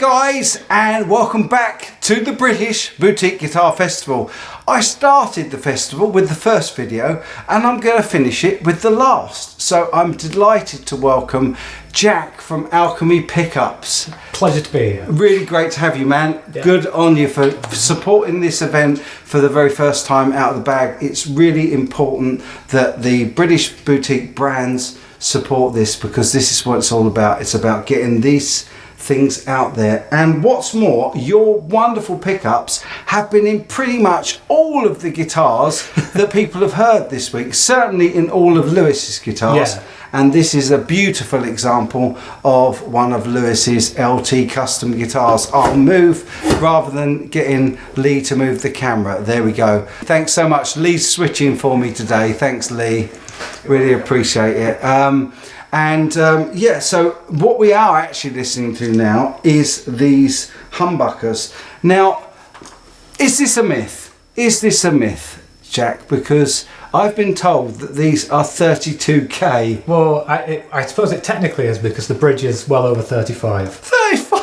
guys, and welcome back to the British Boutique Guitar Festival. I started the festival with the first video and I'm going to finish it with the last. So I'm delighted to welcome Jack from Alchemy Pickups. Pleasure to be here. Really great to have you, man. Yeah. Good on you for supporting this event for the very first time out of the bag. It's really important that the British boutique brands support this, because this is what it's all about. It's about getting these things out there, and what's more, your wonderful pickups have been in pretty much all of the guitars that people have heard this week, certainly in all of Lewis's guitars. And this is a beautiful example of one of Lewis's LT custom guitars. I'll move rather than getting Lee to move the camera. There we go. Thanks so much. Lee's switching for me today. Thanks, Lee. Really appreciate it. Yeah, so what we are actually listening to now is these humbuckers. Now, is this a myth? Is this a myth, Jack? Because I've been told that these are 32k. Well, I suppose it technically is, because the bridge is well over 35. 35?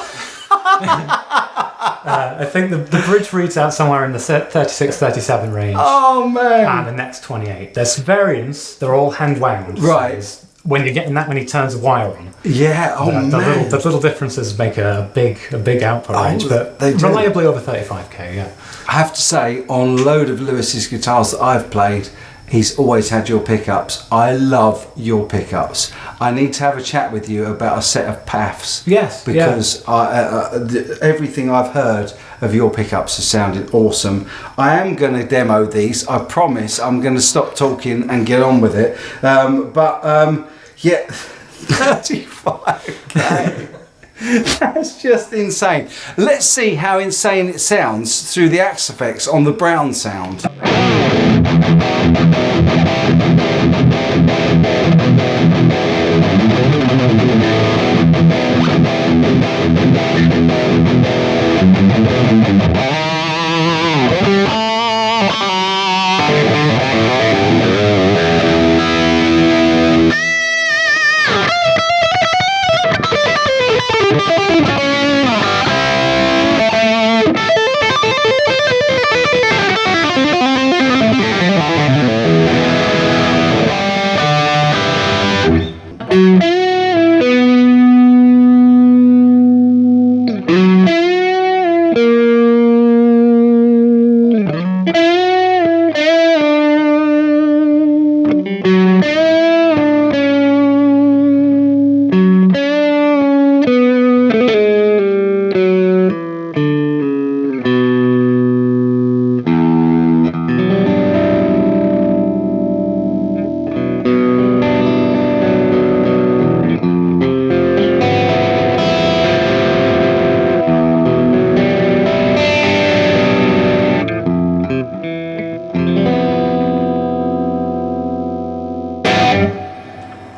I think the bridge reads out somewhere in the 36, 37 range. Oh, man. And the next 28. There's variants, they're all hand wound. Right. So when you're getting that many turns of wiring, yeah, the little differences make a big output range, but reliably over 35k. Yeah, I have to say, on a load of Lewis's guitars that I've played, he's always had your pickups. I love your pickups. I need to have a chat with you about a set of PAFs. Yes, because everything I've heard of your pickups has sounded awesome. I am going to demo these. I promise. I'm going to stop talking and get on with it. Yeah, 35k. That's just insane. Let's see how insane it sounds through the Axe effects on the Brown sound.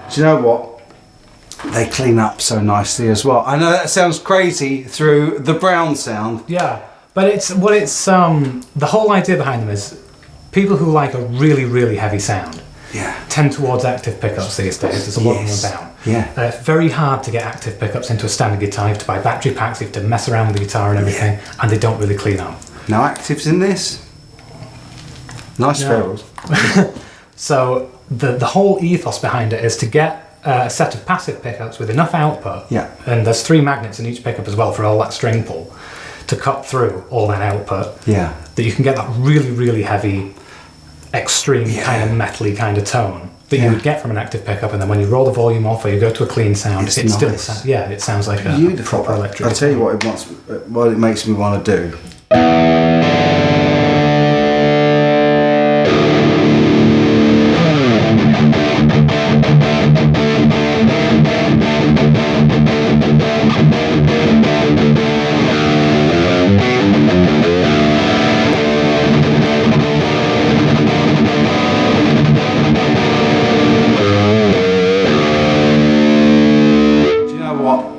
Do you know what? They clean up so nicely as well. I know that sounds crazy through the Brown sound. Yeah, but it's the whole idea behind them is people who like a really, really heavy sound tend towards active pickups these days. There's a lot of them about. Yeah. It's very hard to get active pickups into a standard guitar. You have to buy battery packs, you have to mess around with the guitar and everything, and they don't really clean up. No actives in this? Nice ferrules. So the whole ethos behind it is to get a set of passive pickups with enough output, and there's 3 magnets in each pickup as well for all that string pull, to cut through all that output, that you can get that really, really heavy, extreme kind of metally kind of tone that you would get from an active pickup, and then when you roll the volume off or you go to a clean sound, it sounds like a proper electric. I'll tell you what it makes me want to do.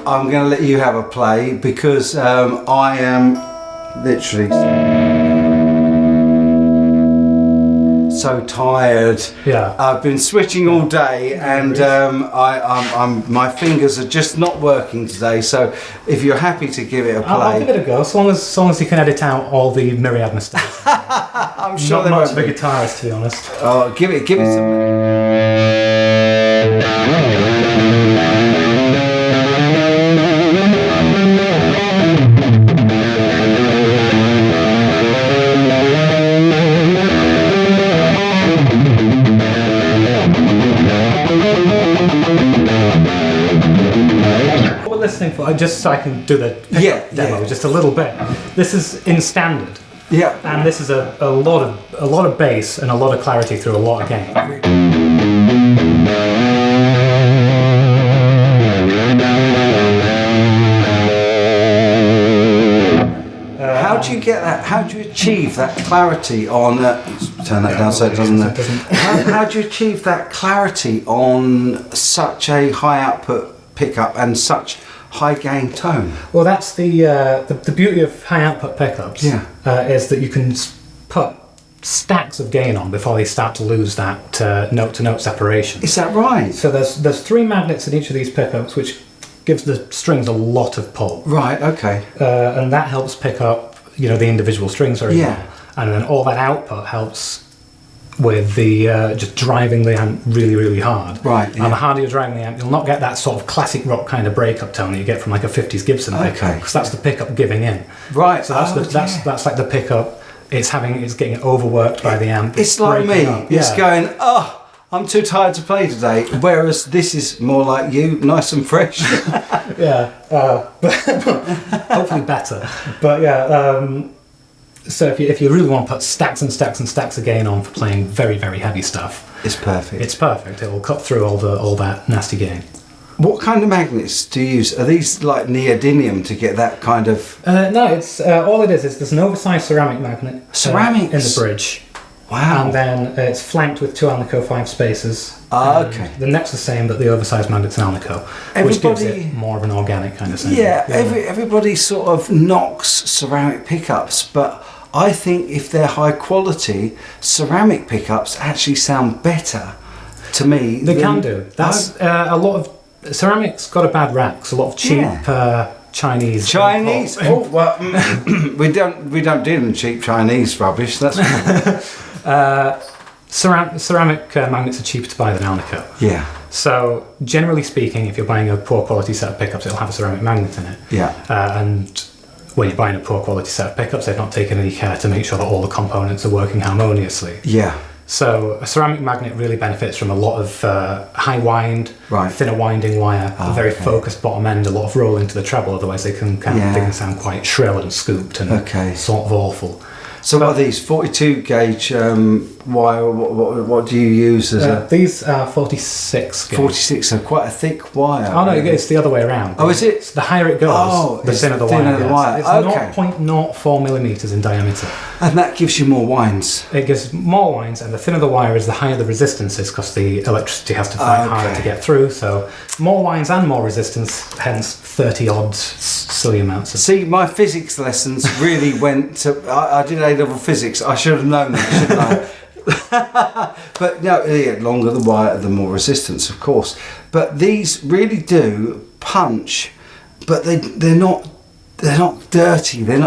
I'm going to let you have a play, because I am literally so tired. Yeah. I've been switching all day, and my fingers are just not working today. So if you're happy to give it a play, I'll give it a go. As long as you can edit out all the myriad mistakes. I'm sure not they much won't of a be. guitarist, to be honest. Oh, give it some. What we're listening for, just so I can do the pickup demo just a little bit. This is in standard. Yeah. And this is a lot of bass and a lot of clarity through a lot of gain. How do you get that? How do you achieve that clarity on? Turn that down so it doesn't. How do you achieve that clarity on such a high output pickup and such high gain tone? Well, that's the beauty of high output pickups. Yeah. Is that you can put stacks of gain on before they start to lose that note to note separation. Is that right? So there's 3 magnets in each of these pickups, which gives the strings a lot of pull. Right. Okay. And that helps pick up the individual strings very well. And then all that output helps with the just driving the amp really, really hard. Right. And the harder you're driving the amp, you'll not get that sort of classic rock kind of breakup tone that you get from like a 50s Gibson pickup, because that's the pickup giving in. Right. So that's like the pickup. It's getting overworked by the amp. It's like me. Up. It's going. Oh, I'm too tired to play today. Whereas this is more like you, nice and fresh. Yeah. Hopefully better. But yeah. So if you really want to put stacks and stacks and stacks of gain on for playing very, very heavy stuff, it's perfect. It's perfect. It will cut through all that nasty gain. What kind of magnets do you use? Are these like neodymium to get that kind of? No, it's all it is there's an oversized ceramic magnet. Ceramics in the bridge. Wow. And then it's flanked with 2 Alnico 5 spacers. Okay. The neck's the same, but the oversized magnet's an Alnico, which gives it more of an organic kind of sound. Yeah. Everybody sort of knocks ceramic pickups, but I think if they're high quality, ceramic pickups actually sound better to me. They can do. That's a lot of ceramics got a bad rap. 'Cause a lot of cheap Chinese. Oh well, we don't deal in cheap Chinese rubbish. That's ceramic magnets are cheaper to buy than Alnico. Yeah. So generally speaking, if you're buying a poor quality set of pickups, it'll have a ceramic magnet in it. Yeah. And when you're buying a poor quality set of pickups, they've not taken any care to make sure that all the components are working harmoniously. Yeah. So a ceramic magnet really benefits from a lot of high wind, thinner winding wire, a very focused bottom end, a lot of roll into the treble, otherwise they can sound quite shrill and scooped and sort of awful. So what are these 42 gauge wire? What do you use as these are 46 gauge. 46, so quite a thick wire. Oh no, it's the other way around. Oh, is it? The higher it goes, the thinner the wire. It's 0.04 millimeters in diameter. And that gives you more winds. It gives more winds, and the thinner the wire is, the higher the resistance is, because the electricity has to fight harder to get through. So more winds and more resistance, hence 30 odd silly amounts of. See, my physics lessons really went to. I did A-level physics. I should have known that, shouldn't I? But no, longer the wire, the more resistance, of course. But these really do punch, but they're not dirty. They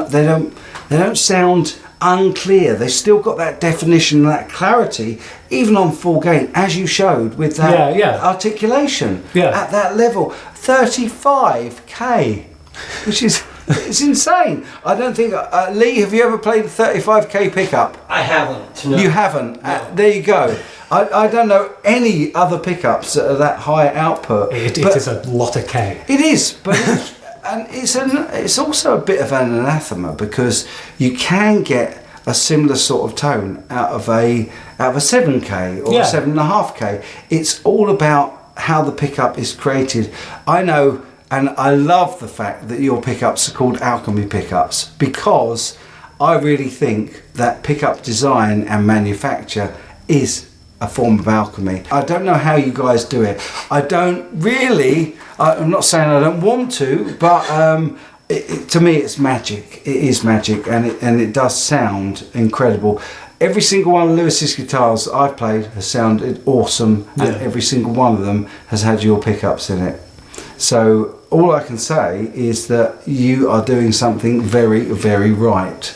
don't sound unclear. They've still got that definition and that clarity, even on full gain, as you showed with that articulation at that level. 35k, which is it's insane. I don't think Lee, have you ever played a 35k pickup? I haven't. No. You haven't. No. There you go. I don't know any other pickups that are that high output. It is a lot of K. It is, but it's also a bit of an anathema, because you can get a similar sort of tone out of a 7k or a 7.5k. It's all about how the pickup is created. I know, and I love the fact that your pickups are called Alchemy Pickups, because I really think that pickup design and manufacture is a form of alchemy. I don't know how you guys do it. I'm not saying I don't want to, but to me it's magic. It is magic, and it does sound incredible. Every single one of Lewis's guitars I've played has sounded awesome, and every single one of them has had your pickups in it. So all I can say is that you are doing something very, very right.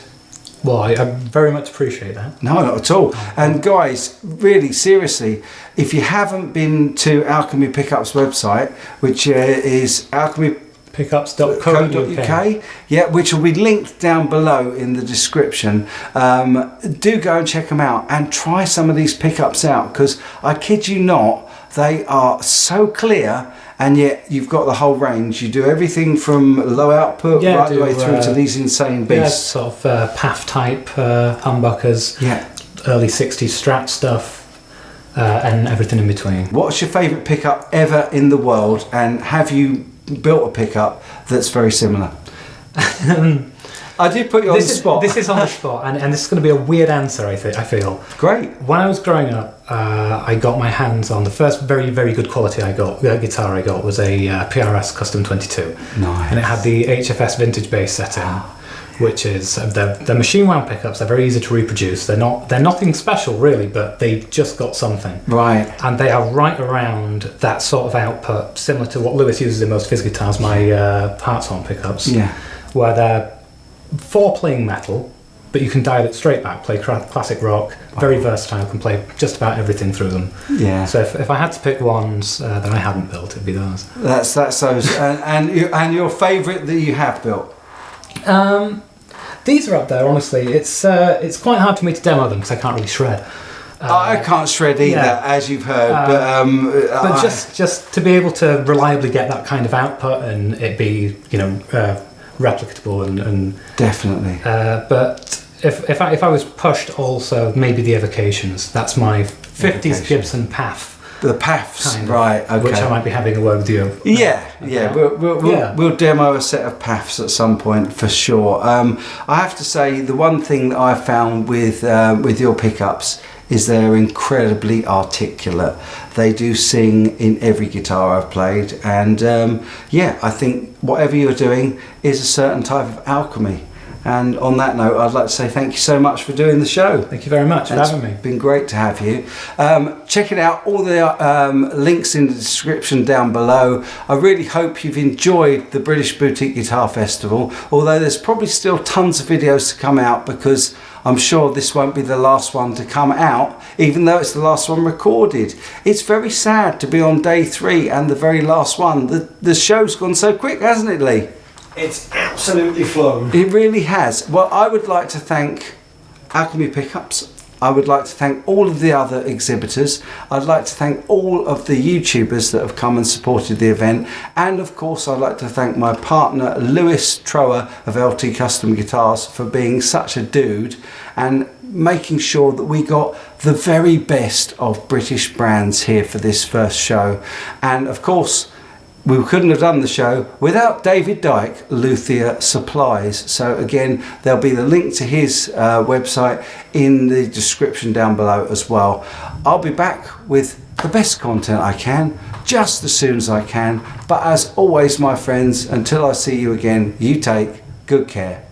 Well, I very much appreciate that. No, not at all. And guys, really, seriously, if you haven't been to Alchemy Pickups website, which is alchemypickups.co.uk, yeah, which will be linked down below in the description, do go and check them out and try some of these pickups out, because I kid you not, they are so clear, and yet you've got the whole range. You do everything from low output right the way through to these insane beasts. Sort of PAF type humbuckers, early 60s Strat stuff, and everything in between. What's your favourite pickup ever in the world, and have you built a pickup that's very similar? I did put you on the spot. This is on the spot, and this is going to be a weird answer, I feel. Great. When I was growing up, I got my hands on the first very, very good quality guitar I got was a PRS Custom 22. Nice. And it had the HFS vintage bass setting, which is, they're machine wound pickups, they're very easy to reproduce. They're nothing special really, but they've just got something. Right. And they are right around that sort of output, similar to what Lewis uses in most of his guitars, my Hartshorn pickups. Yeah. Where they're for playing metal, but you can dial it straight back, play classic rock, very versatile, can play just about everything through them. Yeah. So if I had to pick ones that I hadn't built, it'd be those. That's those. and your favourite that you have built? These are up there, honestly. It's quite hard for me to demo them because I can't really shred. I can't shred either, as you've heard. But just to be able to reliably get that kind of output and it be, replicable and definitely. But if I was pushed, also maybe the Evocations. That's my 50s Gibson PAF. The PAFs, right? Okay. Which I might be having a word with you. We'll demo a set of PAFs at some point for sure. I have to say, the one thing that I found with your pickups is they're incredibly articulate. They do sing in every guitar I've played, and I think whatever you're doing is a certain type of alchemy. And on that note, I'd like to say thank you so much for doing the show. Thank you very much for having me. It's been great to have you. Check it out, all the links in the description down below. I really hope you've enjoyed the British Boutique Guitar Festival, although there's probably still tons of videos to come out, because I'm sure this won't be the last one to come out, even though it's the last one recorded. It's very sad to be on day 3 and the very last one. The show's gone so quick, hasn't it, Lee? It's absolutely flown. It really has. Well, I would like to thank Alchemy Pickups. I would like to thank all of the other exhibitors. I'd like to thank all of the YouTubers that have come and supported the event. And of course, I'd like to thank my partner, Lewis Trower of LT Custom Guitars, for being such a dude and making sure that we got the very best of British brands here for this first show. And of course, we couldn't have done the show without David Dyke, Luthier Supplies. So again, there'll be the link to his website in the description down below as well. I'll be back with the best content I can, just as soon as I can. But as always, my friends, until I see you again, you take good care.